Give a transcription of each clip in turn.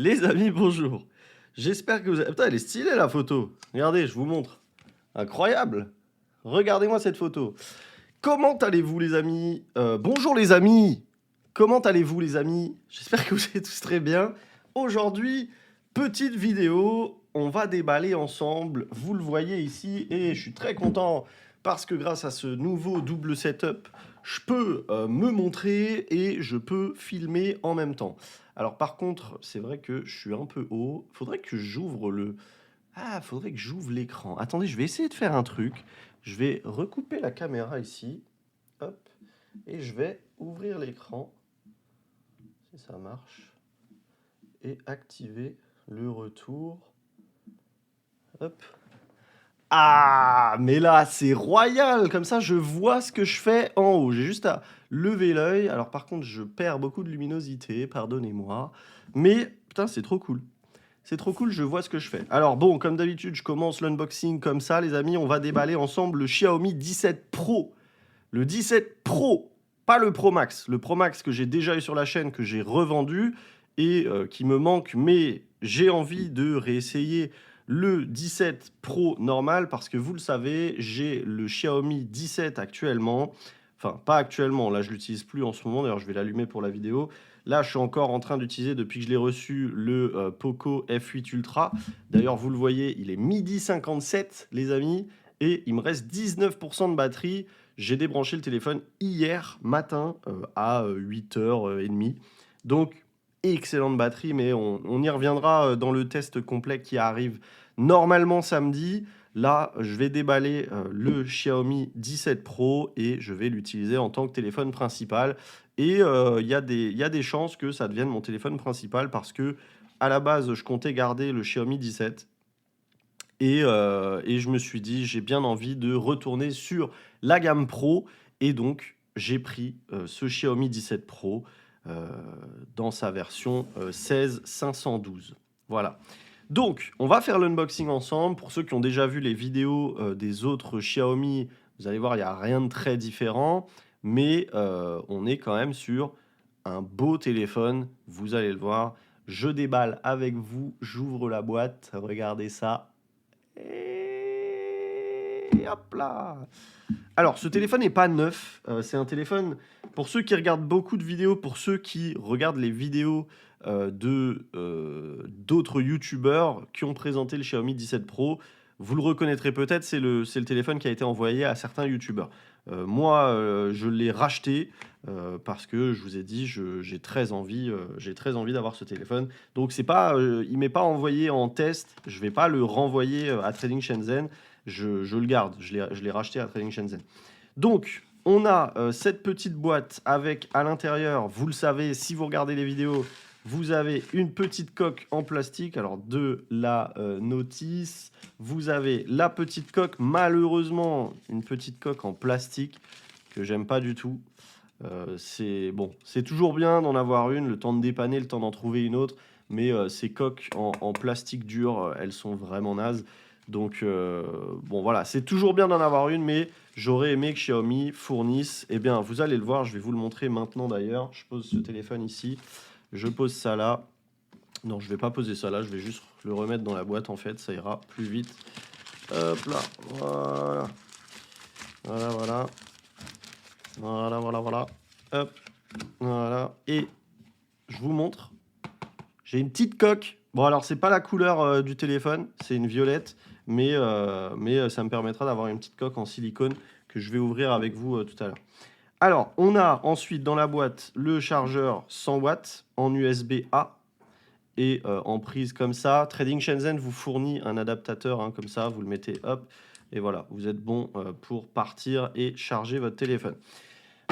Les amis, bonjour. J'espère que vous avez... Putain, elle est stylée la photo. Regardez, je vous montre. Incroyable. Regardez-moi cette photo. Comment allez-vous les amis? Bonjour les amis. Comment allez-vous les amis? J'espère que vous allez tous très bien. Aujourd'hui, petite vidéo. On va déballer ensemble. Vous le voyez ici et je suis très content parce que grâce à ce nouveau double setup, je peux me montrer et je peux filmer en même temps. Alors par contre, c'est vrai que je suis un peu haut. Faudrait que j'ouvre le... Ah, faudrait que j'ouvre l'écran. Attendez, je vais essayer de faire un truc. Je vais recouper la caméra ici. Hop. Et je vais ouvrir l'écran. Si ça marche. Et activer le retour. Hop. Ah, mais là, c'est royal. Comme ça, je vois ce que je fais en haut. J'ai juste à lever l'œil. Alors par contre, je perds beaucoup de luminosité. Pardonnez-moi. Mais, putain, c'est trop cool. C'est trop cool, je vois ce que je fais. Alors bon, comme d'habitude, je commence l'unboxing comme ça, les amis. On va déballer ensemble le Xiaomi 17 Pro. Le 17 Pro, pas le Pro Max. Le Pro Max que j'ai déjà eu sur la chaîne, que j'ai revendu et qui me manque. Mais j'ai envie de réessayer le 17 Pro normal parce que vous le savez, j'ai le Xiaomi 17 actuellement. Enfin, pas actuellement, là je l'utilise plus en ce moment. D'ailleurs, je vais l'allumer pour la vidéo. Là, je suis encore en train d'utiliser, depuis que je l'ai reçu, le Poco F8 Ultra. D'ailleurs, vous le voyez, il est midi 57, les amis, et il me reste 19% de batterie. J'ai débranché le téléphone hier matin à 8h30. Donc, excellente batterie, mais on y reviendra dans le test complet qui arrive normalement samedi. Là, je vais déballer le Xiaomi 17 Pro et je vais l'utiliser en tant que téléphone principal. Et il y a des chances que ça devienne mon téléphone principal parce que à la base, je comptais garder le Xiaomi 17. Et je me suis dit, j'ai bien envie de retourner sur la gamme Pro. Et donc, j'ai pris ce Xiaomi 17 Pro dans sa version 16512. Voilà. Donc, on va faire l'unboxing ensemble. Pour ceux qui ont déjà vu les vidéos des autres Xiaomi, vous allez voir, il n'y a rien de très différent. Mais on est quand même sur un beau téléphone. Vous allez le voir. Je déballe avec vous. J'ouvre la boîte. Regardez ça. Et hop là. Alors, ce téléphone n'est pas neuf. C'est un téléphone, pour ceux qui regardent beaucoup de vidéos, pour ceux qui regardent les vidéos d'autres YouTubeurs qui ont présenté le Xiaomi 17 Pro, vous le reconnaîtrez peut-être, c'est le téléphone qui a été envoyé à certains YouTubeurs. Moi, je l'ai racheté parce que je vous ai dit, j'ai très envie d'avoir ce téléphone. Donc, c'est pas, il m'est pas envoyé en test. Je vais pas le renvoyer à Trading Shenzhen. Je le garde. Je l'ai racheté à Trading Shenzhen. Donc, on a cette petite boîte avec à l'intérieur, vous le savez, si vous regardez les vidéos, vous avez une petite coque en plastique, alors de la notice. Vous avez la petite coque, malheureusement, une petite coque en plastique que j'aime pas du tout. C'est bon, c'est toujours bien d'en avoir une, le temps de dépanner, le temps d'en trouver une autre, mais ces coques en plastique dur, elles sont vraiment nazes. Donc bon voilà, c'est toujours bien d'en avoir une, mais j'aurais aimé que Xiaomi fournisse. Eh bien, vous allez le voir, je vais vous le montrer maintenant d'ailleurs. Je pose ce téléphone ici, je pose ça là. Non, je vais pas poser ça là, je vais juste le remettre dans la boîte en fait, ça ira plus vite. Hop là, voilà. Voilà, voilà. Voilà, voilà, voilà. Hop, voilà. Et je vous montre. J'ai une petite coque. Bon, alors, c'est pas la couleur du téléphone, c'est une violette, mais ça me permettra d'avoir une petite coque en silicone que je vais ouvrir avec vous tout à l'heure. Alors, on a ensuite dans la boîte le chargeur 100 watts en USB-A et en prise comme ça. Trading Shenzhen vous fournit un adaptateur hein, comme ça, vous le mettez, hop, et voilà, vous êtes bon pour partir et charger votre téléphone.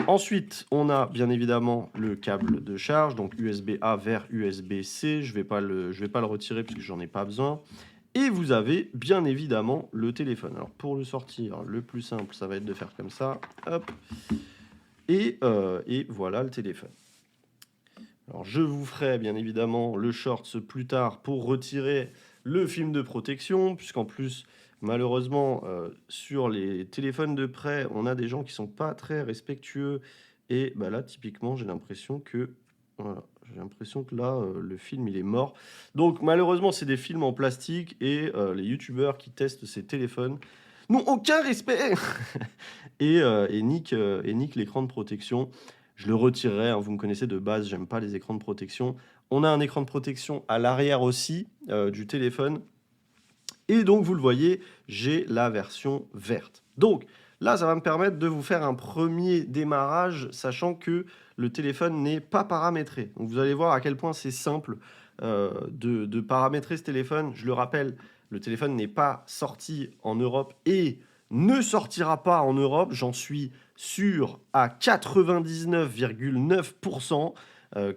Ensuite, on a bien évidemment le câble de charge, donc USB-A vers USB-C. Je vais pas le retirer parce que j'en ai pas besoin. Et vous avez bien évidemment le téléphone. Alors pour le sortir, le plus simple, ça va être de faire comme ça. Hop. Et voilà le téléphone. Alors je vous ferai bien évidemment le shorts plus tard pour retirer le film de protection, puisqu'en plus, malheureusement, sur les téléphones de prêt, on a des gens qui sont pas très respectueux. Et bah là, typiquement, j'ai l'impression que Voilà, j'ai l'impression que là, le film, il est mort. Donc malheureusement, c'est des films en plastique et les youtubeurs qui testent ces téléphones n'ont aucun respect et niquent l'écran de protection. Je le retirerai, hein, vous me connaissez de base, j'aime pas les écrans de protection. On a un écran de protection à l'arrière aussi du téléphone. Et donc, vous le voyez, j'ai la version verte. Donc, là, ça va me permettre de vous faire un premier démarrage, sachant que le téléphone n'est pas paramétré. Donc, vous allez voir à quel point c'est simple de paramétrer ce téléphone. Je le rappelle, le téléphone n'est pas sorti en Europe et ne sortira pas en Europe. J'en suis sûr à 99,9%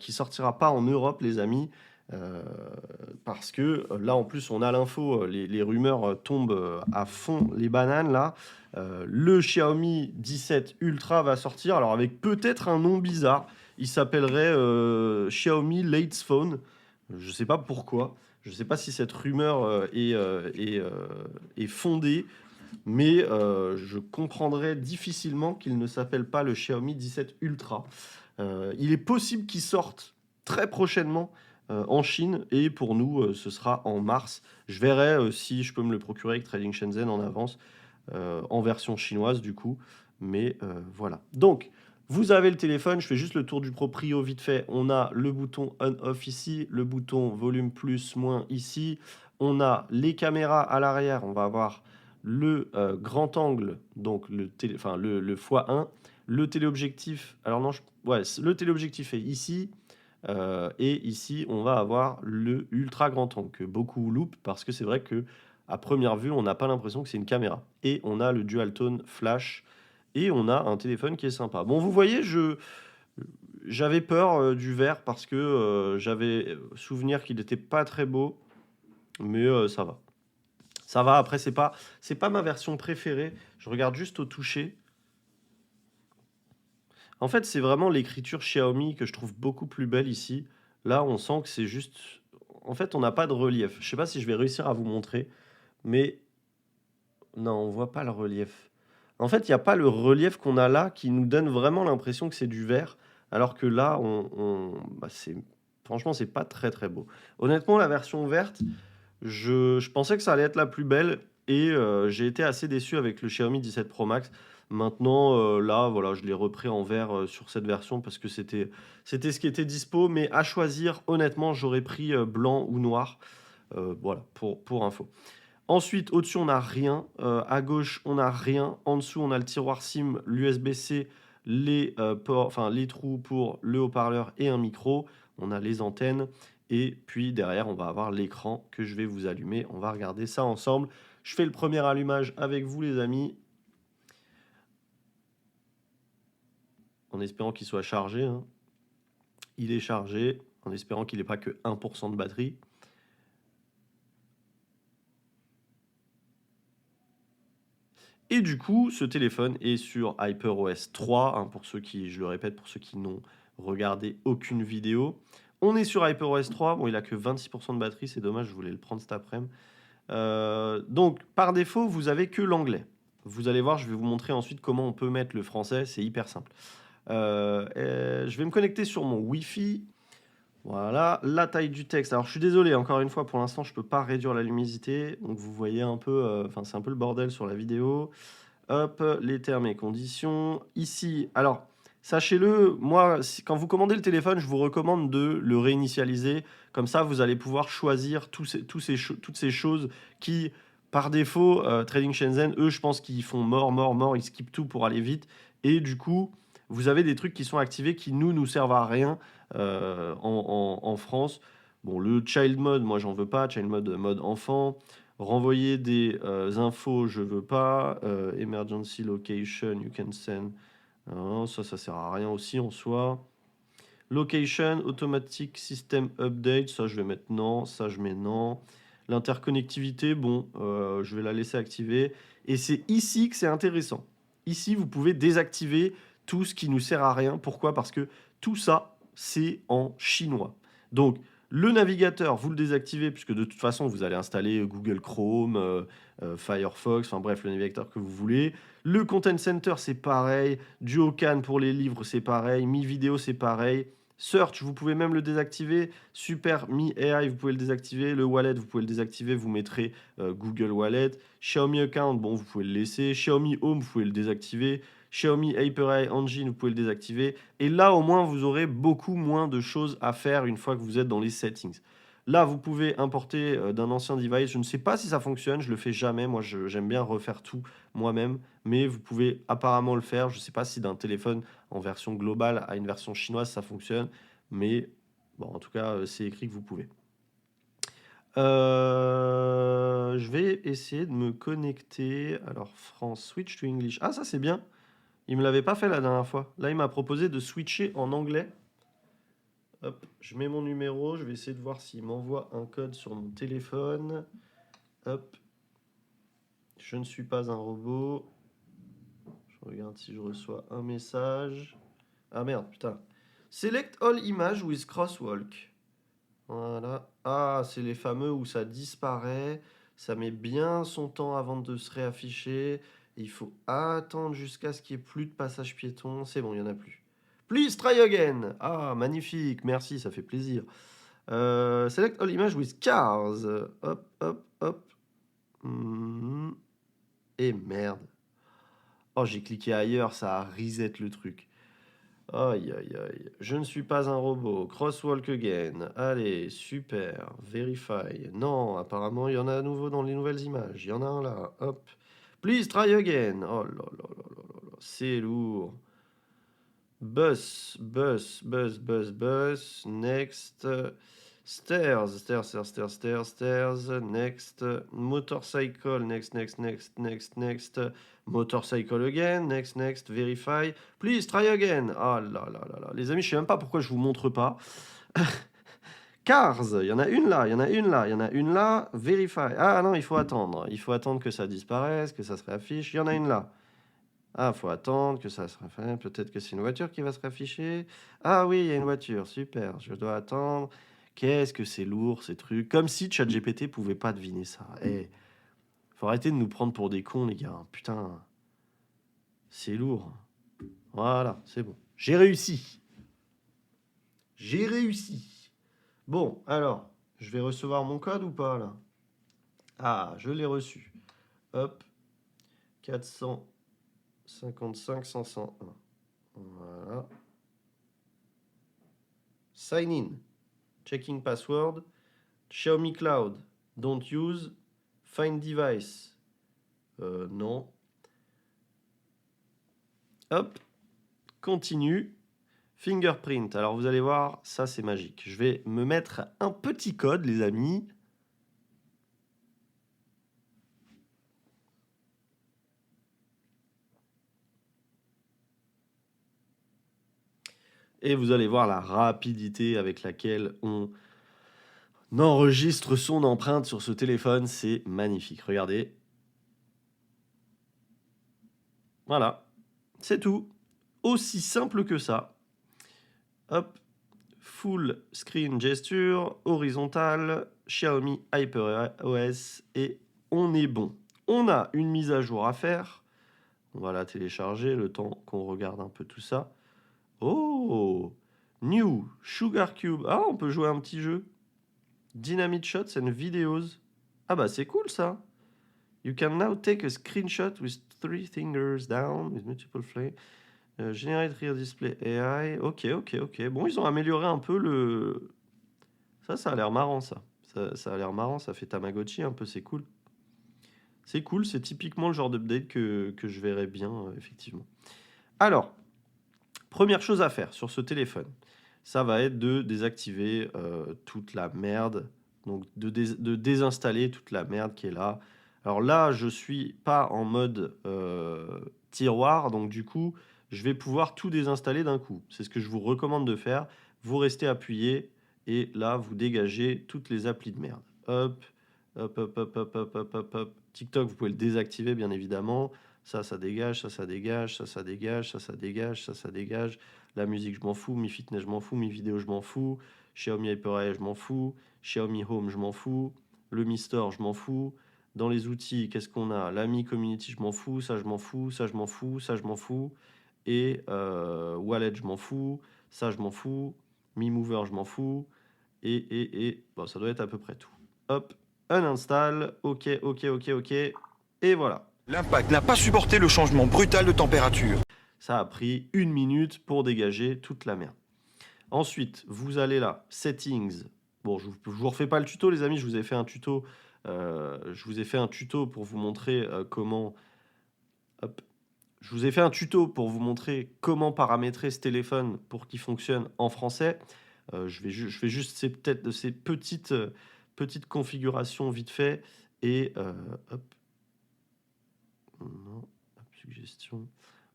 qui sortira pas en Europe, les amis. Euh, Parce que là, en plus, on a l'info, les rumeurs tombent à fond les bananes là. Le Xiaomi 17 Ultra va sortir, alors avec peut-être un nom bizarre. Il s'appellerait Xiaomi Late Phone. Je ne sais pas pourquoi. Je ne sais pas si cette rumeur est fondée, mais je comprendrais difficilement qu'il ne s'appelle pas le Xiaomi 17 Ultra. Il est possible qu'il sorte très prochainement en Chine et pour nous, ce sera en mars. Je verrai si je peux me le procurer avec Trading Shenzhen en avance, en version chinoise du coup. Mais voilà. Donc, vous avez le téléphone, je fais juste le tour du proprio vite fait. On a le bouton on-off ici, le bouton volume plus moins ici. On a les caméras à l'arrière, on va avoir le grand angle, donc enfin, le x1, le téléobjectif. Alors non, ouais, le téléobjectif est ici. Et ici, on va avoir le ultra grand angle que beaucoup loupent parce que c'est vrai que à première vue, on n'a pas l'impression que c'est une caméra. Et on a le dual tone flash et on a un téléphone qui est sympa. Bon, vous voyez, j'avais peur du vert parce que j'avais souvenir qu'il n'était pas très beau, mais ça va. Ça va. Après, c'est pas ma version préférée. Je regarde juste au toucher. En fait, c'est vraiment l'écriture Xiaomi que je trouve beaucoup plus belle ici. Là, on sent que c'est juste. En fait, on n'a pas de relief. Je sais pas si je vais réussir à vous montrer, mais non, on voit pas le relief. En fait, il n'y a pas le relief qu'on a là qui nous donne vraiment l'impression que c'est du vert, alors que là, bah, franchement, c'est pas très très beau. Honnêtement, la version verte, je pensais que ça allait être la plus belle et j'ai été assez déçu avec le Xiaomi 17 Pro Max. Maintenant, là, voilà, je l'ai repris en vert sur cette version parce que c'était ce qui était dispo. Mais à choisir, honnêtement, j'aurais pris blanc ou noir. Voilà, pour info. Ensuite, au-dessus, on n'a rien. À gauche, on n'a rien. En dessous, on a le tiroir SIM, l'USB-C, enfin, les trous pour le haut-parleur et un micro. On a les antennes. Et puis derrière, on va avoir l'écran que je vais vous allumer. On va regarder ça ensemble. Je fais le premier allumage avec vous, les amis. En espérant qu'il soit chargé, hein. Il est chargé, en espérant qu'il n'ait pas que 1% de batterie. Et du coup, ce téléphone est sur HyperOS 3, hein, pour ceux qui, je le répète, pour ceux qui n'ont regardé aucune vidéo. On est sur HyperOS 3, bon, il a que 26% de batterie, c'est dommage, je voulais le prendre cet après-midi. Donc, par défaut, vous avez que l'anglais. Vous allez voir, je vais vous montrer ensuite comment on peut mettre le français, c'est hyper simple. Je vais me connecter sur mon Wi-Fi. Voilà, la taille du texte. Alors, je suis désolé, encore une fois, pour l'instant, je ne peux pas réduire la luminosité. Donc, vous voyez un peu, enfin, c'est un peu le bordel sur la vidéo. Hop, les termes et conditions. Ici, alors, sachez-le, moi, quand vous commandez le téléphone, je vous recommande de le réinitialiser. Comme ça, vous allez pouvoir choisir toutes ces choses qui, par défaut, Trading Shenzhen, eux, je pense qu'ils font mort, ils skippent tout pour aller vite. Et du coup, vous avez des trucs qui sont activés qui, nous servent à rien en France. Bon, le child mode, moi, j'en veux pas. Child mode enfant. Renvoyer des infos, je veux pas. Emergency location, you can send. Non, ça sert à rien aussi en soi. Location, automatic system update, ça je vais mettre non, ça je mets non. L'interconnectivité, bon, je vais la laisser activer. Et c'est ici que c'est intéressant. Ici, vous pouvez désactiver tout ce qui nous sert à rien. Pourquoi? Parce que tout ça, c'est en chinois. Donc, le navigateur, vous le désactivez, puisque de toute façon, vous allez installer Google Chrome, Firefox, enfin bref, le navigateur que vous voulez. Le Content Center, c'est pareil. Duocan pour les livres, c'est pareil. Mi Vidéo, c'est pareil. Search, vous pouvez même le désactiver. Super Mi AI, vous pouvez le désactiver. Le Wallet, vous pouvez le désactiver. Vous mettrez Google Wallet. Xiaomi Account, bon, vous pouvez le laisser. Xiaomi Home, vous pouvez le désactiver. Xiaomi HyperAI Engine, vous pouvez le désactiver. Et là, au moins, vous aurez beaucoup moins de choses à faire une fois que vous êtes dans les settings. Là, vous pouvez importer d'un ancien device. Je ne sais pas si ça fonctionne, je le fais jamais. Moi, j'aime bien refaire tout moi-même, mais vous pouvez apparemment le faire. Je ne sais pas si d'un téléphone en version globale à une version chinoise, ça fonctionne, mais bon, en tout cas, c'est écrit que vous pouvez. Je vais essayer de me connecter. Alors, France, switch to English. Ah, ça, c'est bien. Il me l'avait pas fait la dernière fois. Là, il m'a proposé de switcher en anglais. Hop, je mets mon numéro. Je vais essayer de voir s'il m'envoie un code sur mon téléphone. Hop. Je ne suis pas un robot. Je regarde si je reçois un message. Ah merde, putain. Select all image with crosswalk. Voilà. Ah, c'est les fameux où ça disparaît. Ça met bien son temps avant de se réafficher. Il faut attendre jusqu'à ce qu'il n'y ait plus de passage piéton. C'est bon, il n'y en a plus. Please try again. Ah, magnifique. Merci, ça fait plaisir. Select all image with cars. Hop, hop, hop. Et merde. Oh, j'ai cliqué ailleurs, ça a reset le truc. Aïe, aïe, aïe. Je ne suis pas un robot. Crosswalk again. Allez, super. Verify. Non, apparemment, il y en a à nouveau dans les nouvelles images. Il y en a un là. Hop. Please try again. Oh là là là là là là. C'est lourd. Bus, bus, bus, bus, bus. Next. Stairs, stairs, stairs, stairs, stairs, stairs. Next. Motorcycle. Next, next, next, next, next. Motorcycle again. Next, next. Verify. Please try again. Ah là là là là. Les amis, je sais même pas pourquoi je vous montre pas. Cars, il y en a une là, il y en a une là, il y en a une là. Verify. Ah non, il faut attendre. Il faut attendre que ça disparaisse, que ça se réaffiche. Il y en a une là. Ah, faut attendre que ça se réaffiche. Peut-être que c'est une voiture qui va se réafficher. Ah oui, il y a une voiture. Super. Je dois attendre. Qu'est-ce que c'est lourd ces trucs. Comme si ChatGPT pouvait pas deviner ça. Eh, faut arrêter de nous prendre pour des cons, les gars. Putain, c'est lourd. Voilà, c'est bon. J'ai réussi. J'ai réussi. Bon, alors, je vais recevoir mon code ou pas là? Ah, je l'ai reçu. Hop, 455 501. Voilà. Sign in. Checking password. Xiaomi Cloud. Don't use. Find device. Non. Hop. Continue. Fingerprint. Alors vous allez voir, ça c'est magique. Je vais me mettre un petit code, les amis. Et vous allez voir la rapidité avec laquelle on enregistre son empreinte sur ce téléphone. C'est magnifique. Regardez. Voilà. C'est tout. Aussi simple que ça. Hop. Full screen gesture, horizontale, Xiaomi HyperOS et on est bon. On a une mise à jour à faire. On va la télécharger le temps qu'on regarde un peu tout ça. Oh! New Sugar Cube. Ah, on peut jouer à un petit jeu. Dynamite shots and videos. Ah bah c'est cool ça. You can now take a screenshot with 3 fingers down with multiple flames. Generate Rear Display AI. Ok, ok, ok. Bon, ils ont amélioré un peu le... Ça a l'air marrant ça. Ça a l'air marrant, ça fait Tamagotchi un peu, c'est cool. C'est cool, c'est typiquement le genre d'update que je verrais bien, effectivement. Alors, première chose à faire sur ce téléphone, ça va être de désactiver toute la merde, donc de désinstaller toute la merde qui est là. Alors là, je suis pas en mode tiroir, donc du coup, je vais pouvoir tout désinstaller d'un coup. C'est ce que je vous recommande de faire. Vous restez appuyé et là, vous dégagez toutes les applis de merde. Hop, hop, hop, hop, hop, hop, hop, hop, hop. TikTok, vous pouvez le désactiver, bien évidemment. Ça dégage, ça dégage, ça dégage, ça dégage, ça dégage. La musique, je m'en fous. Mi Fitness, je m'en fous. Mi Vidéo, je m'en fous. Xiaomi HyperAI, je m'en fous. Xiaomi Home, je m'en fous. Le Mi Store, je m'en fous. Dans les outils, qu'est-ce qu'on a? La Mi Community, je m'en fous. Ça, je m'en fous. Ça, je m'en fous. Ça, je m'en fous. Et Wallet, je m'en fous. Ça, je m'en fous. Mi Mover, je m'en fous. Et bon, ça doit être à peu près tout. Hop, uninstall. OK. Et voilà. L'impact n'a pas supporté le changement brutal de température. Ça a pris 1 minute pour dégager toute la merde. Ensuite, vous allez là, Settings. Bon, je vous refais pas le tuto, les amis. Je vous ai fait un tuto. Je vous ai fait un tuto pour vous montrer comment. Hop. Je vous ai fait un tuto pour vous montrer comment paramétrer ce téléphone pour qu'il fonctionne en français. Je fais juste ces petites configurations vite fait. Et hop. Non, hop, suggestion.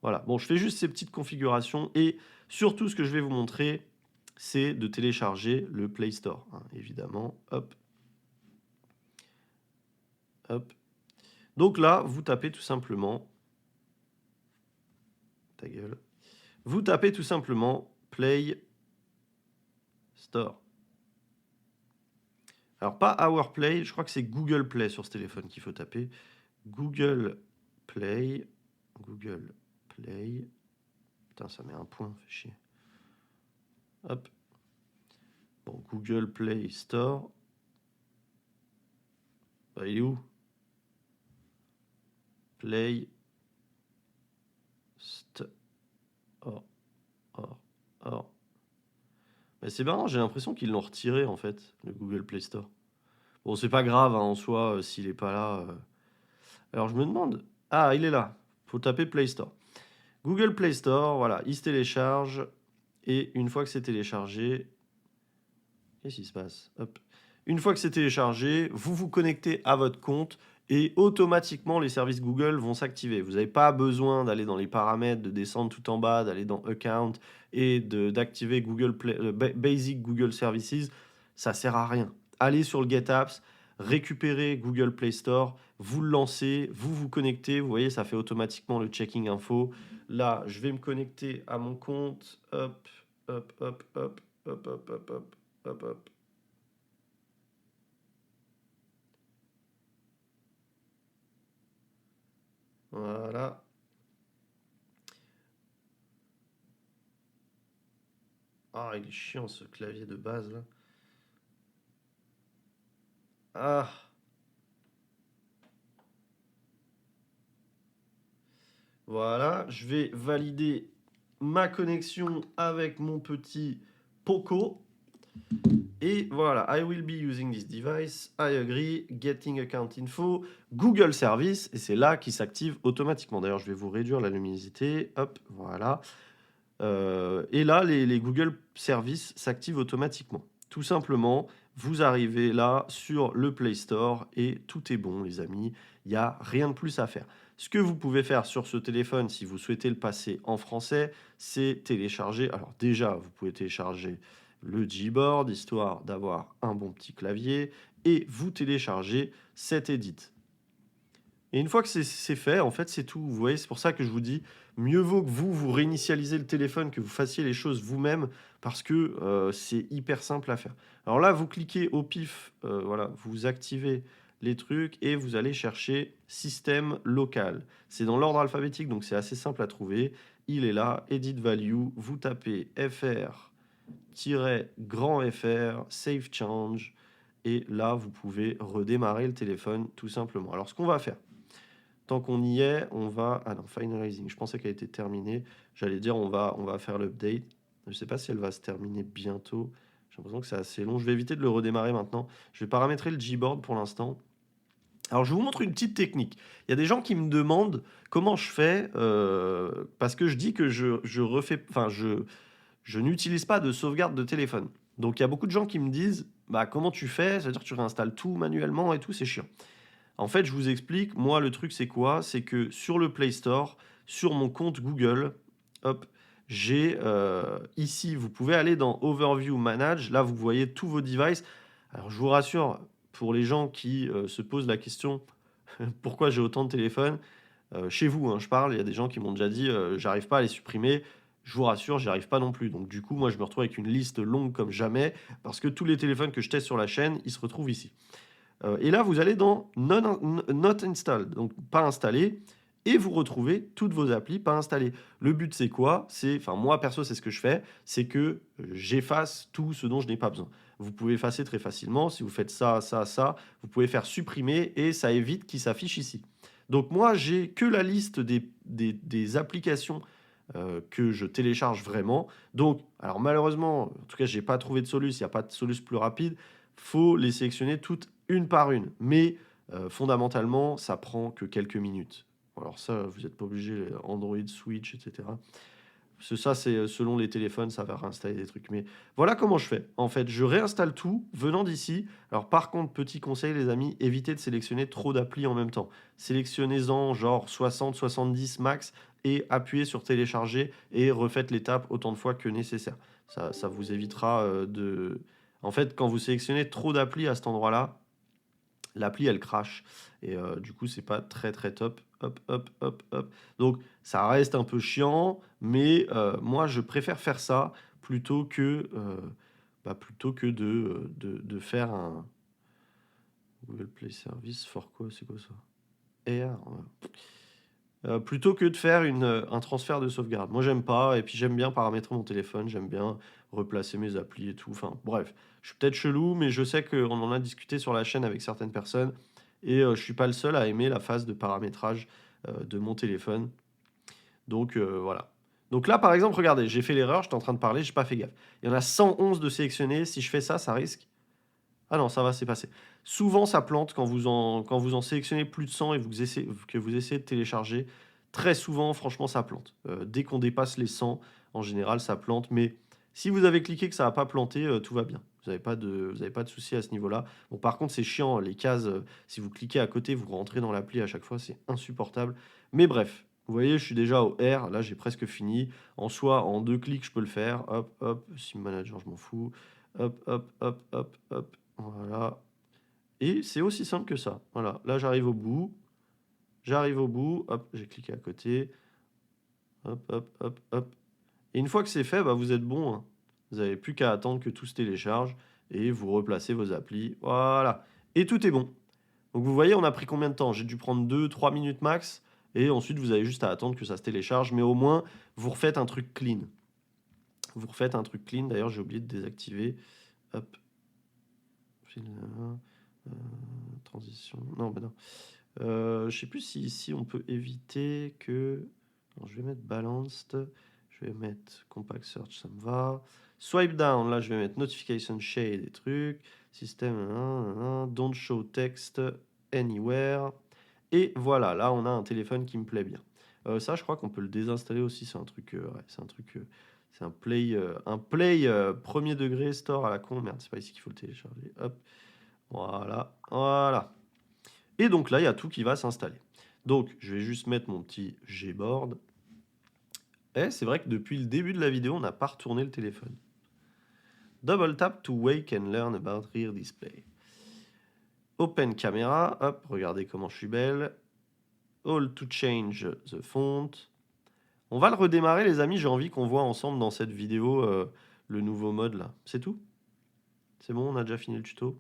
Voilà. Bon, je fais juste ces petites configurations. Et surtout, ce que je vais vous montrer, c'est de télécharger le Play Store, hein, évidemment. Hop. Hop. Donc là, vous tapez tout simplement. Ta gueule. Vous tapez tout simplement Play Store. Alors, pas Our Play, je crois que c'est Google Play sur ce téléphone qu'il faut taper. Google Play. Google Play. Putain, ça met un point, fait chier. Hop. Bon, Google Play Store. Bah, il est où? Play Store. Mais c'est marrant, j'ai l'impression qu'ils l'ont retiré en fait, le Google Play Store. Bon, c'est pas grave hein, en soi, s'il est pas là. Alors je me demande. Ah, il est là. Faut taper Play Store. Google Play Store, voilà, il se télécharge. Et une fois que c'est téléchargé. Qu'est-ce qui se passe? Hop. Une fois que c'est téléchargé, vous vous connectez à votre compte et automatiquement les services Google vont s'activer. Vous n'avez pas besoin d'aller dans les paramètres, de descendre tout en bas, d'aller dans Account et d'activer Google Basic Google Services. Ça sert à rien. Allez sur le Get Apps, récupérez Google Play Store, vous le lancez, vous vous connectez. Vous voyez, ça fait automatiquement le checking info. Là, je vais me connecter à mon compte. Hop. Voilà. Ah, il est chiant ce clavier de base là. Ah. Voilà, je vais valider ma connexion avec mon petit Poco. Et voilà, I will be using this device. I agree. Getting account info. Google Service. Et c'est là qu'il s'active automatiquement. D'ailleurs, je vais vous réduire la luminosité. Hop, voilà. Et là, les Google Services s'activent automatiquement. Tout simplement, vous arrivez là sur le Play Store et tout est bon, les amis. Il n'y a rien de plus à faire. Ce que vous pouvez faire sur ce téléphone, si vous souhaitez le passer en français, c'est télécharger. Alors déjà, vous pouvez télécharger le Gboard, histoire d'avoir un bon petit clavier, et vous téléchargez cet edit. Et une fois que c'est fait, en fait, c'est tout. Vous voyez, c'est pour ça que je vous dis, mieux vaut que vous réinitialisez le téléphone, que vous fassiez les choses vous-même, parce que c'est hyper simple à faire. Alors là, vous cliquez au pif, voilà, vous activez les trucs et vous allez chercher système local. C'est dans l'ordre alphabétique, donc c'est assez simple à trouver. Il est là, edit value, vous tapez fr-grand fr, save change, et là, vous pouvez redémarrer le téléphone tout simplement. Alors, ce qu'on va faire, tant qu'on y est, on va... Ah non, finalizing, je pensais qu'elle était terminée. J'allais dire, on va faire l'update. Je ne sais pas si elle va se terminer bientôt. J'ai l'impression que c'est assez long. Je vais éviter de le redémarrer maintenant. Je vais paramétrer le Gboard pour l'instant. Alors, je vous montre une petite technique. Il y a des gens qui me demandent comment je fais, parce que je dis que je n'utilise pas de sauvegarde de téléphone. Donc, il y a beaucoup de gens qui me disent, bah, comment tu fais? C'est-à-dire que tu réinstalles tout manuellement et tout, c'est chiant. En fait, je vous explique. Moi, le truc, c'est quoi? C'est que sur le Play Store, sur mon compte Google, hop, j'ai ici, vous pouvez aller dans Overview Manage. Là, vous voyez tous vos devices. Alors, je vous rassure, pour les gens qui se posent la question pourquoi j'ai autant de téléphones, chez vous, hein, je parle, il y a des gens qui m'ont déjà dit j'arrive pas à les supprimer. Je vous rassure, j'y arrive pas non plus. Donc, du coup, moi, je me retrouve avec une liste longue comme jamais parce que tous les téléphones que je teste sur la chaîne, ils se retrouvent ici. Et là, vous allez dans Not Installed, donc pas installé. et vous retrouvez toutes vos applis pas installées. Le but, c'est quoi? Enfin, moi, perso, c'est ce que je fais, c'est que j'efface tout ce dont je n'ai pas besoin. Vous pouvez effacer très facilement. Si vous faites ça, ça, ça, vous pouvez faire supprimer et ça évite qu'il s'affiche ici. Donc moi, j'ai que la liste des applications que je télécharge vraiment. Donc, alors malheureusement, en tout cas, j'ai pas trouvé de soluce, il n'y a pas de soluce plus rapide. Faut les sélectionner toutes une par une. Mais fondamentalement, ça prend que quelques minutes. Alors ça, vous n'êtes pas obligé, Android, Switch, etc. Parce que ça, c'est selon les téléphones, ça va réinstaller des trucs. Mais voilà comment je fais. En fait, je réinstalle tout venant d'ici. Alors par contre, petit conseil, les amis, évitez de sélectionner trop d'applis en même temps. Sélectionnez-en genre 60, 70 max et appuyez sur télécharger et refaites l'étape autant de fois que nécessaire. Ça vous évitera de... En fait, quand vous sélectionnez trop d'applis à cet endroit-là, l'appli elle crache et du coup c'est pas très très top. Hop, hop, hop, hop. Donc ça reste un peu chiant, mais moi je préfère faire ça plutôt que, plutôt que de faire un Google Play Service for quoi, c'est quoi ça? AR, ouais. Plutôt que de faire un transfert de sauvegarde. Moi, j'aime pas, et puis j'aime bien paramétrer mon téléphone, j'aime bien replacer mes applis et tout. Enfin, bref, je suis peut-être chelou, mais je sais qu'on en a discuté sur la chaîne avec certaines personnes, et je suis pas le seul à aimer la phase de paramétrage de mon téléphone. Donc voilà. Donc là, par exemple, regardez, j'ai fait l'erreur, j'étais en train de parler, j'ai pas fait gaffe. Il y en a 111 de sélectionnés. Si je fais ça, ça risque. Ah non, ça va, c'est passé. Souvent, ça plante quand vous en sélectionnez plus de 100 et que vous essayez de télécharger. Très souvent, franchement, ça plante. Dès qu'on dépasse les 100, en général, ça plante. Mais si vous avez cliqué que ça n'a pas planté, tout va bien. Vous avez pas de souci à ce niveau-là. Bon, par contre, c'est chiant, les cases, si vous cliquez à côté, vous rentrez dans l'appli à chaque fois, c'est insupportable. Mais bref, vous voyez, je suis déjà au R, là, j'ai presque fini. En soi, en 2 clics, je peux le faire. Hop, hop, Sim Manager, je m'en fous. Hop, hop, hop, hop, hop. Voilà. Et c'est aussi simple que ça. Voilà. Là, j'arrive au bout. J'arrive au bout. Hop, j'ai cliqué à côté. Hop, hop, hop, hop. Et une fois que c'est fait, bah, vous êtes bon, hein. Vous n'avez plus qu'à attendre que tout se télécharge et vous replacez vos applis. Voilà. Et tout est bon. Donc vous voyez, on a pris combien de temps? J'ai dû prendre 2-3 minutes max. Et ensuite, vous avez juste à attendre que ça se télécharge. Mais au moins, vous refaites un truc clean. Vous refaites un truc clean. D'ailleurs, j'ai oublié de désactiver. Hop. Transition. Non, bah non. Je sais plus si ici on peut éviter que. Alors, je vais mettre balanced. Je vais mettre compact search, ça me va. Swipe down, là je vais mettre notification shade et trucs. System, don't show text anywhere. Et voilà, là on a un téléphone qui me plaît bien. Ça, je crois qu'on peut le désinstaller aussi. C'est un truc, ouais, c'est un truc, c'est un play premier degré store à la con. Merde, c'est pas ici qu'il faut le télécharger. Hop, voilà, voilà. Et donc là, il y a tout qui va s'installer. Donc, je vais juste mettre mon petit Gboard. Et c'est vrai que depuis le début de la vidéo, on n'a pas retourné le téléphone. Double tap to wake and learn about rear display. Open camera. Hop, regardez comment je suis belle. All to change the font. On va le redémarrer, les amis. J'ai envie qu'on voit ensemble dans cette vidéo le nouveau mode là. C'est tout? C'est bon, on a déjà fini le tuto.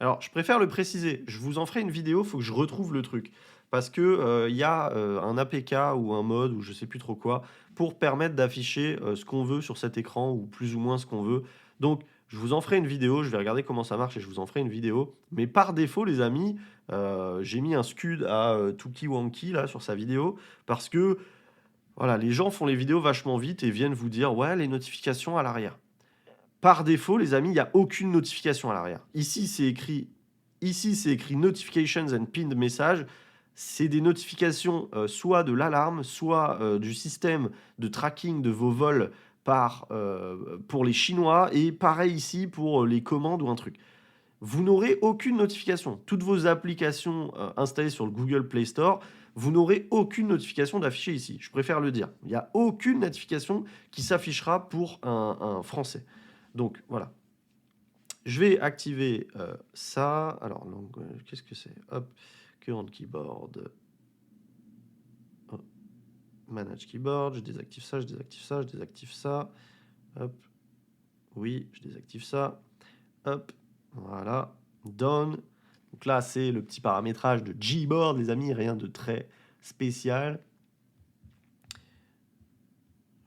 Alors, je préfère le préciser. Je vous en ferai une vidéo, il faut que je retrouve le truc. Parce que y a un APK ou un mode ou je sais plus trop quoi pour permettre d'afficher ce qu'on veut sur cet écran ou plus ou moins ce qu'on veut. Donc, je vous en ferai une vidéo. Je vais regarder comment ça marche et je vous en ferai une vidéo. Mais par défaut, les amis, j'ai mis un scud à Tuki Wonky là sur sa vidéo parce que voilà, les gens font les vidéos vachement vite et viennent vous dire ouais, les notifications à l'arrière. Par défaut, les amis, il n'y a aucune notification à l'arrière. Ici, c'est écrit Notifications and Pinned Message. C'est des notifications soit de l'alarme, soit du système de tracking de vos vols pour les Chinois. Et pareil ici pour les commandes ou un truc. Vous n'aurez aucune notification. Toutes vos applications installées sur le Google Play Store, vous n'aurez aucune notification d'afficher ici. Je préfère le dire. Il n'y a aucune notification qui s'affichera pour un Français. Donc, voilà. Je vais activer ça. Alors, qu'est-ce que c'est? Hop, current keyboard. Oh, manage keyboard. Je désactive ça, je désactive ça, je désactive ça. Hop. Oui, je désactive ça. Hop. Voilà. Done. Donc là, c'est le petit paramétrage de Gboard, les amis. Rien de très spécial.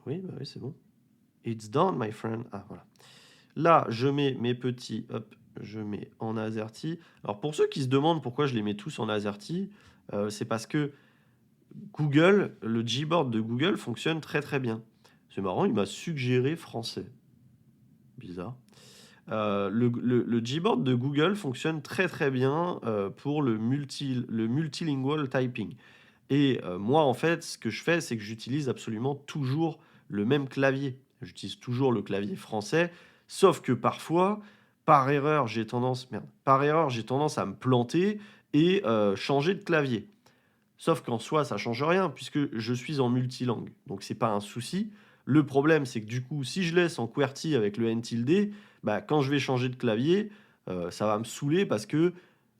Oui, bah oui, c'est bon. It's done, my friend. Ah, voilà. Là, je mets mes petits, hop, je mets en AZERTY. Alors, pour ceux qui se demandent pourquoi je les mets tous en AZERTY, c'est parce que Google, le Gboard de Google fonctionne très très bien. C'est marrant, il m'a suggéré français. Bizarre. Le Gboard de Google fonctionne très très bien pour le multilingual typing. Et moi, en fait, ce que je fais, c'est que j'utilise absolument toujours le même clavier. J'utilise toujours le clavier français, sauf que parfois, par erreur, j'ai tendance à me planter et changer de clavier. Sauf qu'en soi, ça change rien puisque je suis en multilangue. Donc c'est pas un souci. Le problème, c'est que du coup, si je laisse en QWERTY avec le N tilde, bah, quand je vais changer de clavier, ça va me saouler parce que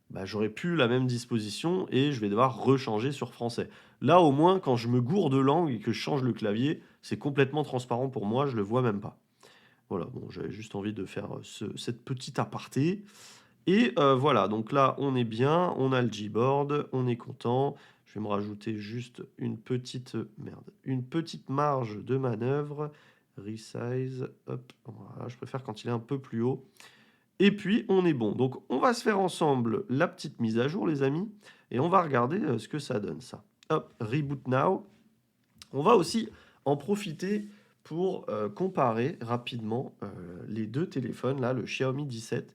bah, j'aurai plus la même disposition et je vais devoir rechanger sur français. Là, au moins, quand je me gourde de langue et que je change le clavier, c'est complètement transparent pour moi, je le vois même pas. Voilà, bon, j'avais juste envie de faire cette petite aparté. Et voilà, donc là, on est bien, on a le Gboard, on est content. Je vais me rajouter juste une petite marge de manœuvre. Resize, hop, voilà, je préfère quand il est un peu plus haut. Et puis, on est bon. Donc, on va se faire ensemble la petite mise à jour, les amis, et on va regarder ce que ça donne, ça. Hop, Reboot Now. On va aussi en profiter pour comparer rapidement les deux téléphones, là, le Xiaomi 17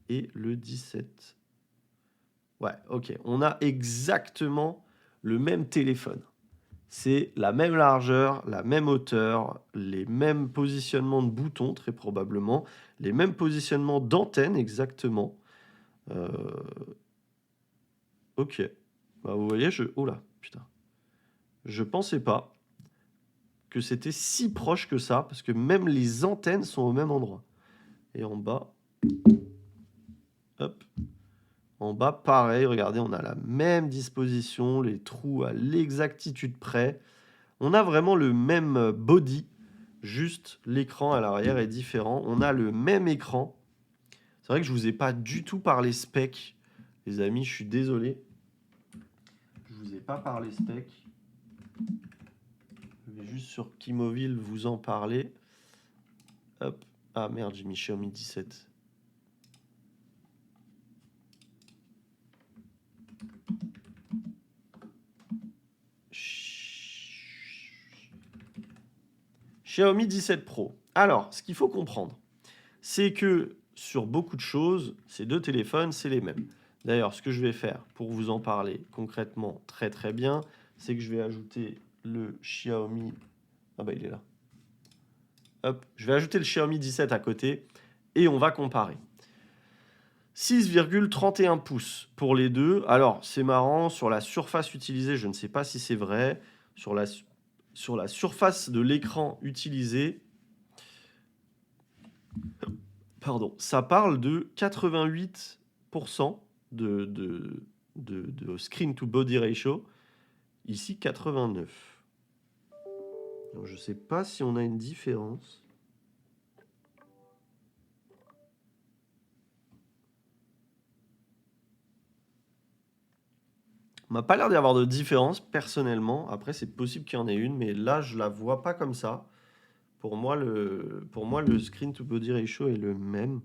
et le 17. Ouais, ok. On a exactement le même téléphone. C'est la même largeur, la même hauteur, les mêmes positionnements de boutons, très probablement, les mêmes positionnements d'antenne, exactement. Euh, Ok. Bah, vous voyez, oh là, putain. Je pensais pas que c'était si proche que ça, parce que même les antennes sont au même endroit. Et en bas, hop. En bas, pareil, regardez, on a la même disposition, les trous à l'exactitude près. On a vraiment le même body, juste l'écran à l'arrière est différent. On a le même écran. C'est vrai que je vous ai pas du tout parlé spec, les amis, je suis désolé. Je vous ai pas parlé spec. Je vais juste sur Kimoville vous en parler. Hop. Ah merde, j'ai mis Xiaomi 17. Xiaomi 17 Pro. Alors, ce qu'il faut comprendre, c'est que sur beaucoup de choses, ces deux téléphones, c'est les mêmes. D'ailleurs, ce que je vais faire pour vous en parler concrètement très très bien, c'est que je vais ajouter le Xiaomi... Ah bah il est là. Hop, je vais ajouter le Xiaomi 17 à côté et on va comparer. 6,31 pouces pour les deux. Alors, c'est marrant, sur la surface utilisée, je ne sais pas si c'est vrai. Sur la surface de l'écran utilisé, pardon, ça parle de 88% de screen to body ratio. Ici, 89. Donc, je ne sais pas si on a une différence. Il m'a pas l'air d'y avoir de différence personnellement. Après, c'est possible qu'il y en ait une, mais là, je la vois pas comme ça. Pour moi, le screen to body ratio est le même.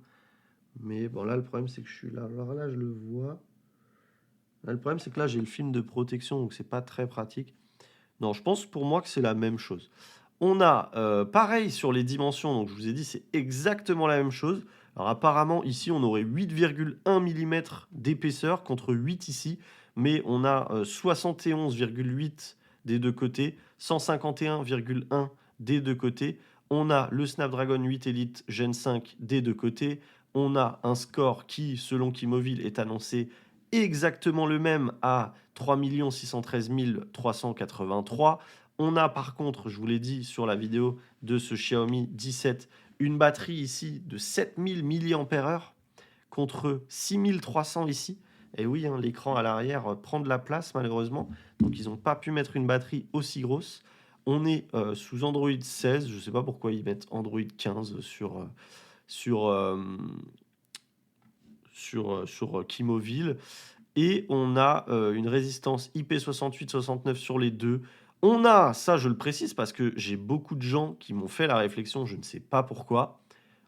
Mais bon, là, le problème, c'est que je suis là. Alors là, je le vois. Là, le problème, c'est que là, j'ai le film de protection, donc c'est pas très pratique. Non, je pense pour moi que c'est la même chose. On a pareil sur les dimensions, donc je vous ai dit, c'est exactement la même chose. Alors apparemment, ici, on aurait 8,1 mm d'épaisseur contre 8 ici, mais on a 71,8 des deux côtés, 151,1 des deux côtés. On a le Snapdragon 8 Elite Gen 5 des deux côtés. On a un score qui, selon Kimoville, est annoncé exactement le même à 3 613 383. On a par contre, je vous l'ai dit sur la vidéo de ce Xiaomi 17, une batterie ici de 7000 mAh contre 6300 ici. Et oui, hein, l'écran à l'arrière prend de la place malheureusement. Donc ils n'ont pas pu mettre une batterie aussi grosse. On est sous Android 16. Je ne sais pas pourquoi ils mettent Android 15 sur Kimoville. Et on a une résistance IP68-69 sur les deux. On a, ça je le précise parce que j'ai beaucoup de gens qui m'ont fait la réflexion, je ne sais pas pourquoi,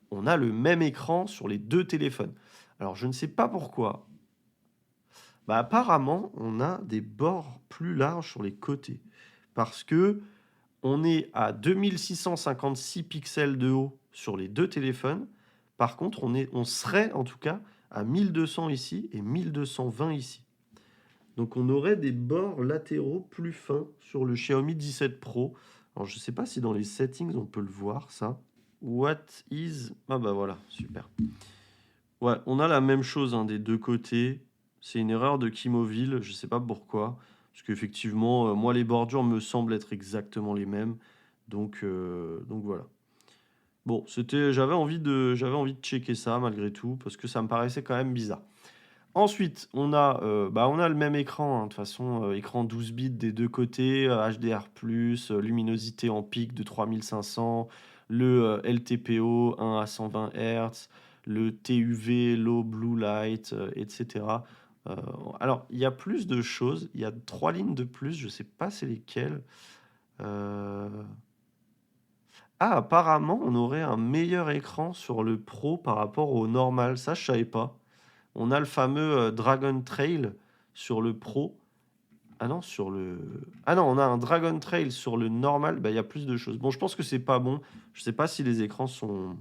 on a le même écran sur les deux téléphones. Alors je ne sais pas pourquoi. Bah, apparemment, on a des bords plus larges sur les côtés. Parce que on est à 2656 pixels de haut sur les deux téléphones. Par contre, on serait en tout cas à 1200 ici et 1220 ici. Donc on aurait des bords latéraux plus fins sur le Xiaomi 17 Pro. Alors je ne sais pas si dans les settings on peut le voir ça. What is... Ah bah voilà, super. Ouais, on a la même chose hein, des deux côtés. C'est une erreur de Kimoville, je ne sais pas pourquoi. Parce qu'effectivement, moi les bordures me semblent être exactement les mêmes. Donc voilà. Bon, j'avais envie de checker ça malgré tout, parce que ça me paraissait quand même bizarre. Ensuite, on a le même écran, hein, de toute façon, écran 12 bits des deux côtés, HDR+, luminosité en pic de 3500, le LTPO 1 à 120 Hz, le TUV, Low Blue Light, etc. Alors, il y a plus de choses, il y a 3 lignes de plus, je ne sais pas c'est lesquelles. Ah, apparemment, on aurait un meilleur écran sur le Pro par rapport au normal, ça je savais pas. On a le fameux Dragon Trail sur le Pro. Ah non, on a un Dragon Trail sur le normal. Bah, il y a plus de choses. Bon, je pense que c'est pas bon. Je sais pas si les écrans sont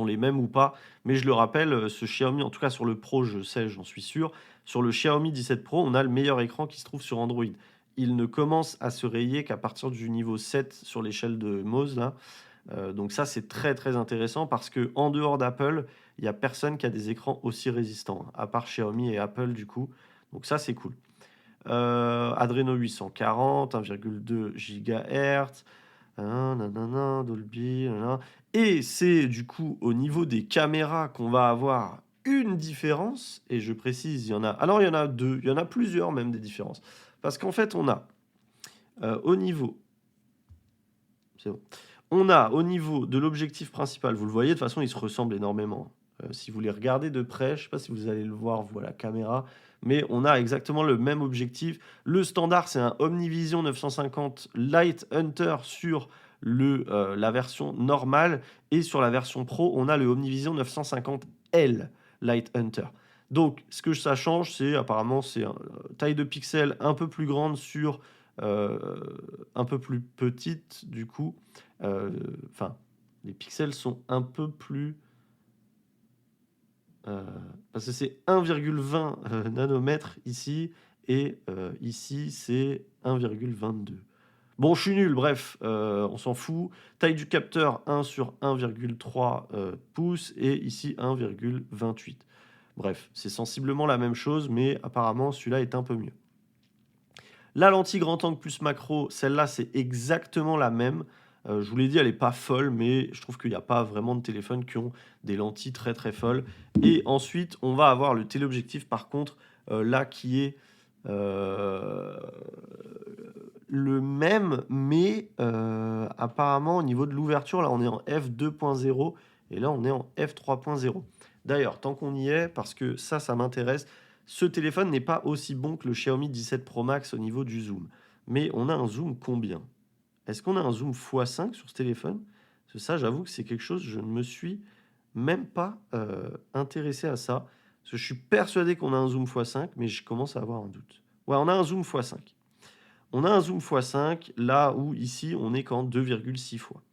les mêmes ou pas. Mais je le rappelle, ce Xiaomi, en tout cas sur le Pro, je sais, j'en suis sûr. Sur le Xiaomi 17 Pro, on a le meilleur écran qui se trouve sur Android. Il ne commence à se rayer qu'à partir du niveau 7 sur l'échelle de Mohs, là. Donc ça, c'est très très intéressant parce que en dehors d'Apple, il n'y a personne qui a des écrans aussi résistants, hein, à part Xiaomi et Apple du coup. Donc ça, c'est cool. Adreno 840, 1,2 GHz, Dolby, nanana. Et c'est du coup au niveau des caméras qu'on va avoir une différence. Et je précise, il y en a. Alors il y en a deux, il y en a plusieurs même des différences. Parce qu'en fait, on a au niveau. C'est bon. On a au niveau de l'objectif principal, vous le voyez, de toute façon, ils se ressemblent énormément. Si vous les regardez de près, je ne sais pas si vous allez le voir, vous à la caméra, mais on a exactement le même objectif. Le standard, c'est un Omnivision 950 Light Hunter sur la version normale, et sur la version Pro, on a le Omnivision 950L Light Hunter. Donc, ce que ça change, c'est apparemment, c'est une taille de pixels un peu plus grande sur un peu plus petite, du coup. Enfin, les pixels sont un peu plus... parce que c'est 1,20 nanomètres ici, et ici, c'est 1,22. Bon, je suis nul, bref, on s'en fout. Taille du capteur, 1 sur 1,3 pouces, et ici, 1,28. Bref, c'est sensiblement la même chose, mais apparemment, celui-là est un peu mieux. La lentille grand angle plus macro, celle-là, c'est exactement la même. Je vous l'ai dit, elle n'est pas folle, mais je trouve qu'il n'y a pas vraiment de téléphones qui ont des lentilles très très folles. Et ensuite, on va avoir le téléobjectif, par contre, là, qui est le même, mais apparemment, au niveau de l'ouverture, là, on est en f2.0 et là, on est en f3.0. D'ailleurs, tant qu'on y est, parce que ça m'intéresse, ce téléphone n'est pas aussi bon que le Xiaomi 17 Pro Max au niveau du zoom. Mais on a un zoom combien? Est-ce qu'on a un zoom x5 sur ce téléphone? Parce que ça, j'avoue que c'est quelque chose, je ne me suis même pas intéressé à ça. Parce que je suis persuadé qu'on a un zoom x5, mais je commence à avoir un doute. Ouais, on a un zoom x5. On a un zoom x5, là où ici, on est qu'en 2,6 fois.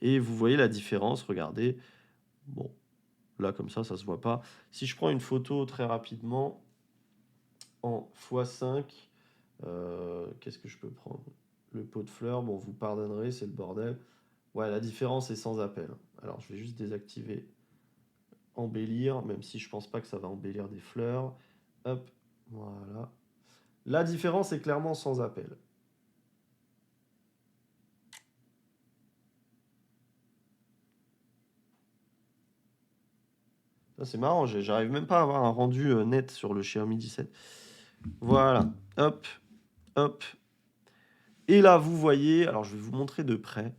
Et vous voyez la différence, regardez. Bon, là, comme ça se voit pas. Si je prends une photo très rapidement, en x5, qu'est-ce que je peux prendre? Le pot de fleurs, bon, vous pardonnerez, c'est le bordel. Ouais, la différence est sans appel. Alors, je vais juste désactiver embellir, même si je pense pas que ça va embellir des fleurs. Hop, voilà. La différence est clairement sans appel. C'est marrant, j'arrive même pas à avoir un rendu net sur le Xiaomi 17. Voilà, hop, hop. Et là, vous voyez, alors je vais vous montrer de près.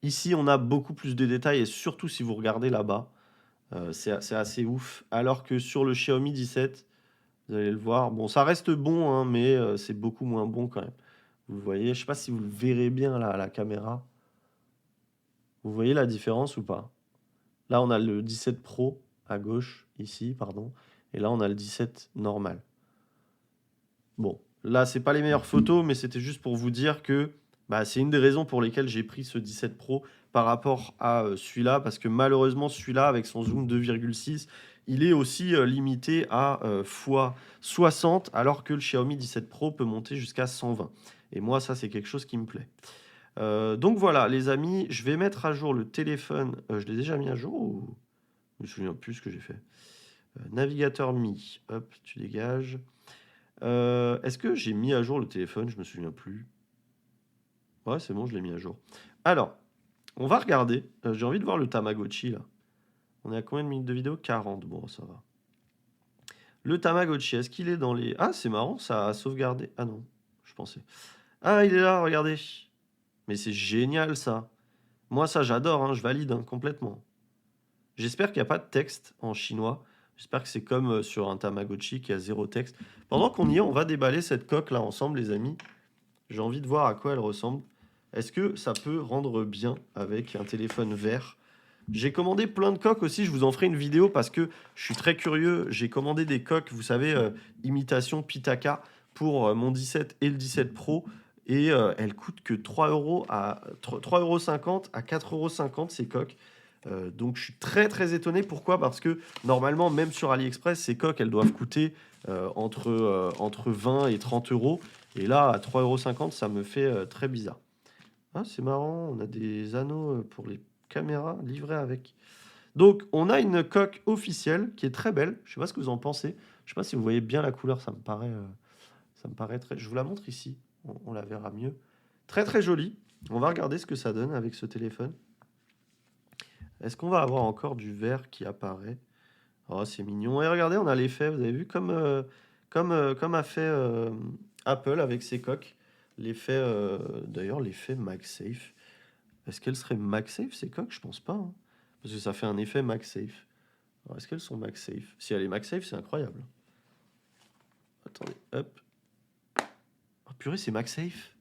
Ici, on a beaucoup plus de détails, et surtout si vous regardez là-bas, C'est assez ouf. Alors que sur le Xiaomi 17, vous allez le voir, bon, ça reste bon, hein, mais c'est beaucoup moins bon quand même. Vous le voyez, je sais pas si vous le verrez bien là à la caméra. Vous voyez la différence ou pas? Là, on a le 17 Pro à gauche, ici, pardon. Et là, on a le 17 normal. Bon, là, c'est pas les meilleures photos, mais c'était juste pour vous dire que bah, c'est une des raisons pour lesquelles j'ai pris ce 17 Pro par rapport à celui-là, parce que malheureusement, celui-là, avec son zoom 2,6, il est aussi limité à x60, alors que le Xiaomi 17 Pro peut monter jusqu'à 120. Et moi, ça, c'est quelque chose qui me plaît. Donc voilà, les amis, je vais mettre à jour le téléphone. Je l'ai déjà mis à jour ou je me souviens plus ce que j'ai fait. Navigateur Mi, hop, tu dégages. Est-ce que j'ai mis à jour le téléphone? Je me souviens plus. Ouais, c'est bon, je l'ai mis à jour. Alors, on va regarder. J'ai envie de voir le Tamagotchi là. On est à combien de minutes de vidéo? 40. Bon, ça va. Le Tamagotchi, est-ce qu'il est dans les... Ah, c'est marrant, ça a sauvegardé. Ah non, je pensais. Ah, il est là, regardez. Mais c'est génial ça. Moi, ça, j'adore, hein, je valide hein, complètement. J'espère qu'il n'y a pas de texte en chinois. J'espère que c'est comme sur un Tamagotchi qui a 0 texte. Pendant qu'on y est, on va déballer cette coque là ensemble, les amis. J'ai envie de voir à quoi elle ressemble. Est-ce que ça peut rendre bien avec un téléphone vert? J'ai commandé plein de coques aussi, je vous en ferai une vidéo parce que je suis très curieux. J'ai commandé des coques, vous savez, imitation Pitaka pour mon 17 et le 17 Pro. Et elles coûtent que 3,50 € à 4,50 € ces coques. Donc je suis très très étonné. Pourquoi? Parce que normalement, même sur AliExpress, ces coques, elles doivent coûter entre 20 et 30 euros. Et là, à 3,50 €, ça me fait très bizarre. Ah, c'est marrant, on a des anneaux pour les caméras livrés avec. Donc, on a une coque officielle qui est très belle. Je sais pas ce que vous en pensez. Je sais pas si vous voyez bien la couleur, ça me paraît très... Je vous la montre ici, on la verra mieux. Très très jolie. On va regarder ce que ça donne avec ce téléphone. Est-ce qu'on va avoir encore du vert qui apparaît? Oh, c'est mignon. Et regardez, on a l'effet, vous avez vu, comme a fait Apple avec ses coques. L'effet, d'ailleurs, l'effet MagSafe. Est-ce qu'elles seraient MagSafe, ces coques? Je pense pas, hein. Parce que ça fait un effet MagSafe. Alors, est-ce qu'elles sont MagSafe? Si elle est MagSafe, c'est incroyable. Attendez, hop. Oh purée, c'est MagSafe.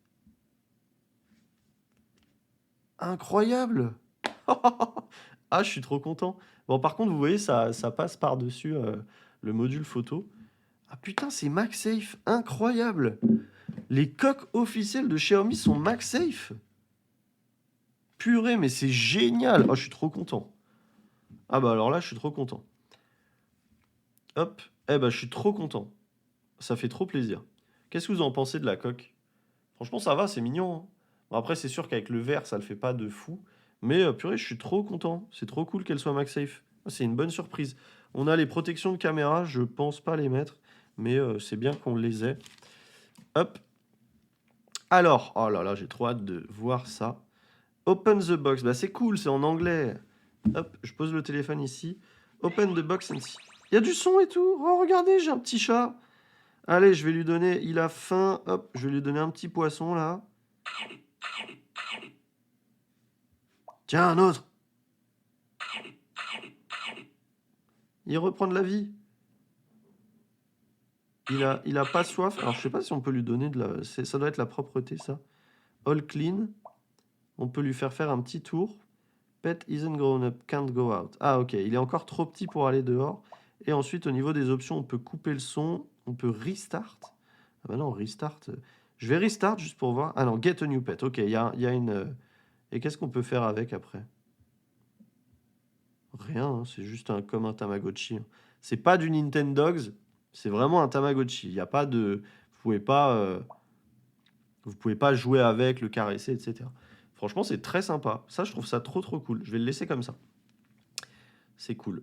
Incroyable! Ah, je suis trop content. Bon, par contre, vous voyez, ça passe par-dessus le module photo. Ah putain, c'est MagSafe, incroyable! Les coques officielles de Xiaomi sont MagSafe. Purée, mais c'est génial! Oh, je suis trop content. Ah bah alors là, je suis trop content. Hop, eh bah je suis trop content. Ça fait trop plaisir. Qu'est-ce que vous en pensez de la coque? Franchement, ça va, c'est mignon, hein. Bon, après, c'est sûr qu'avec le vert, ça le fait pas de fou. Mais purée, je suis trop content. C'est trop cool qu'elle soit MagSafe. C'est une bonne surprise. On a les protections de caméra, je pense pas les mettre, mais c'est bien qu'on les ait. Hop. Alors, oh là là, j'ai trop hâte de voir ça. Open the box, bah c'est cool, c'est en anglais. Hop, je pose le téléphone ici. Open the box and see. Il y a du son et tout. Oh, regardez, j'ai un petit chat. Allez, je vais lui donner, il a faim. Hop, je vais lui donner un petit poisson là. Tiens, un autre. Il reprend de la vie. Il a pas soif. Alors, je sais pas si on peut lui donner de la... Ça doit être la propreté, ça. All clean. On peut lui faire un petit tour. Pet isn't grown up, can't go out. Ah, ok. Il est encore trop petit pour aller dehors. Et ensuite, au niveau des options, on peut couper le son. On peut restart. Ah bah non, restart. Je vais restart juste pour voir. Ah non, get a new pet. Ok, il y a une... Et qu'est-ce qu'on peut faire avec après? Rien, hein, c'est juste comme un Tamagotchi, hein. C'est pas du Nintendogs, c'est vraiment un Tamagotchi. Il y a pas de... Vous pouvez pas jouer avec, le caresser, etc. Franchement, c'est très sympa. Ça, je trouve ça trop trop cool. Je vais le laisser comme ça. C'est cool.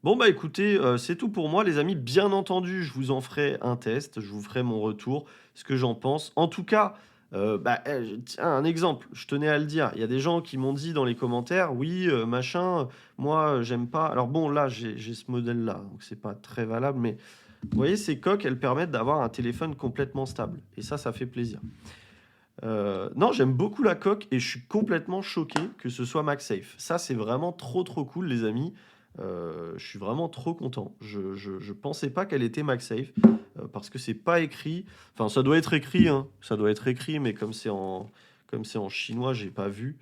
Bon, bah écoutez, c'est tout pour moi, les amis. Bien entendu, je vous en ferai un test. Je vous ferai mon retour, ce que j'en pense. En tout cas, tiens, un exemple, je tenais à le dire. Il y a des gens qui m'ont dit dans les commentaires, oui, machin, moi, j'aime pas. Alors bon, là, j'ai ce modèle-là, donc c'est pas très valable, mais vous voyez, ces coques, elles permettent d'avoir un téléphone complètement stable. Et ça fait plaisir. Non, j'aime beaucoup la coque et je suis complètement choqué que ce soit MagSafe. Ça, c'est vraiment trop trop cool, les amis. Je suis vraiment trop content. Je pensais pas qu'elle était MagSafe parce que c'est pas écrit. Enfin, ça doit être écrit, hein. Ça doit être écrit, mais comme c'est en chinois, j'ai pas vu.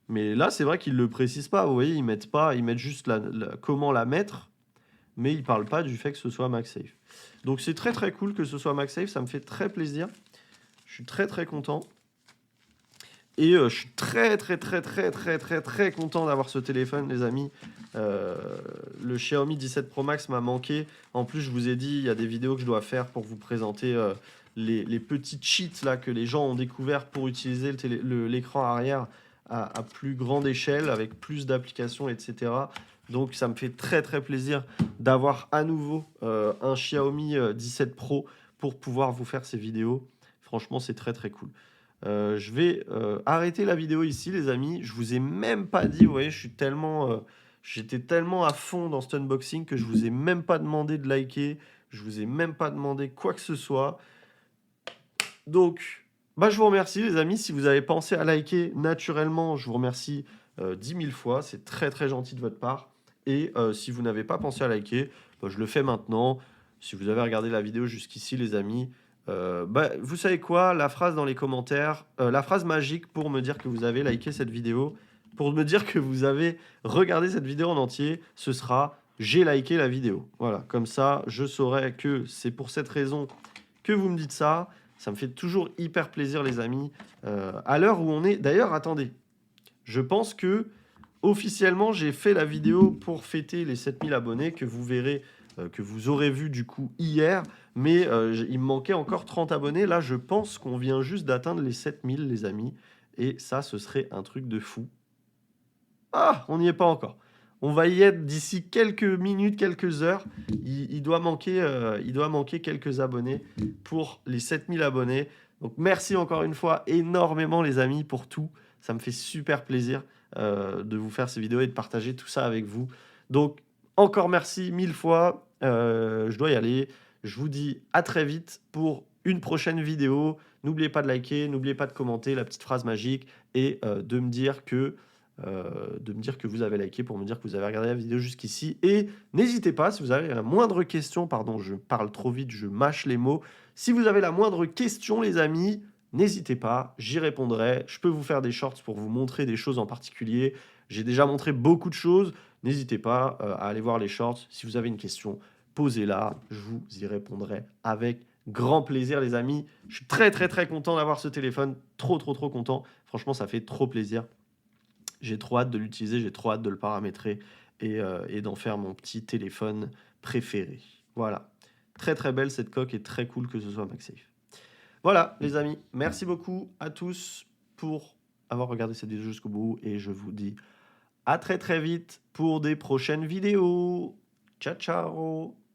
Mais là, c'est vrai qu'ils le précisent pas. Vous voyez, ils mettent juste comment la mettre, mais ils parlent pas du fait que ce soit MagSafe. Donc c'est très très cool que ce soit MagSafe. Ça me fait très plaisir. Je suis très très content. Et je suis très très très très très très très content d'avoir ce téléphone, les amis. Le Xiaomi 17 Pro Max m'a manqué. En plus, je vous ai dit, il y a des vidéos que je dois faire pour vous présenter les petits cheats là, que les gens ont découvert pour utiliser l'écran arrière à plus grande échelle, avec plus d'applications, etc. Donc ça me fait très très plaisir d'avoir à nouveau un Xiaomi 17 Pro pour pouvoir vous faire ces vidéos. Franchement, c'est très très cool. Je vais arrêter la vidéo ici, les amis. Je vous ai même pas dit, vous voyez, j'étais tellement à fond dans cet unboxing que je vous ai même pas demandé de liker. Je vous ai même pas demandé quoi que ce soit. Donc, bah, je vous remercie, les amis. Si vous avez pensé à liker naturellement, je vous remercie 10 000 fois. C'est très très gentil de votre part. Et si vous n'avez pas pensé à liker, bah, je le fais maintenant. Si vous avez regardé la vidéo jusqu'ici, les amis, bah, vous savez quoi? La phrase dans les commentaires, la phrase magique pour me dire que vous avez liké cette vidéo, pour me dire que vous avez regardé cette vidéo en entier, ce sera « J'ai liké la vidéo ». Voilà, comme ça, je saurai que c'est pour cette raison que vous me dites ça. Ça me fait toujours hyper plaisir, les amis. À l'heure où on est... D'ailleurs, attendez. Je pense que officiellement, j'ai fait la vidéo pour fêter les 7000 abonnés que vous verrez, que vous aurez vu du coup hier. Mais il me manquait encore 30 abonnés. Là, je pense qu'on vient juste d'atteindre les 7000, les amis. Et ça, ce serait un truc de fou. Ah, on n'y est pas encore. On va y être d'ici quelques minutes, quelques heures. Il doit manquer quelques abonnés pour les 7000 abonnés. Donc merci encore une fois énormément, les amis, pour tout. Ça me fait super plaisir de vous faire ces vidéos et de partager tout ça avec vous. Donc encore merci 1000 fois. Je dois y aller. Je vous dis à très vite pour une prochaine vidéo. N'oubliez pas de liker, n'oubliez pas de commenter la petite phrase magique et de me dire que vous avez liké pour me dire que vous avez regardé la vidéo jusqu'ici. Et n'hésitez pas, si vous avez la moindre question, pardon, je parle trop vite, je mâche les mots. Si vous avez la moindre question, les amis, n'hésitez pas, j'y répondrai. Je peux vous faire des shorts pour vous montrer des choses en particulier. J'ai déjà montré beaucoup de choses. N'hésitez pas à aller voir les shorts. Si vous avez une question, posez-la. Je vous y répondrai avec grand plaisir, les amis. Je suis très, très, très content d'avoir ce téléphone. Trop, trop, trop content. Franchement, ça fait trop plaisir. J'ai trop hâte de l'utiliser, j'ai trop hâte de le paramétrer et d'en faire mon petit téléphone préféré. Voilà. Très très belle cette coque et très cool que ce soit MagSafe. Voilà les amis, merci beaucoup à tous pour avoir regardé cette vidéo jusqu'au bout et je vous dis à très très vite pour des prochaines vidéos. Ciao ciao.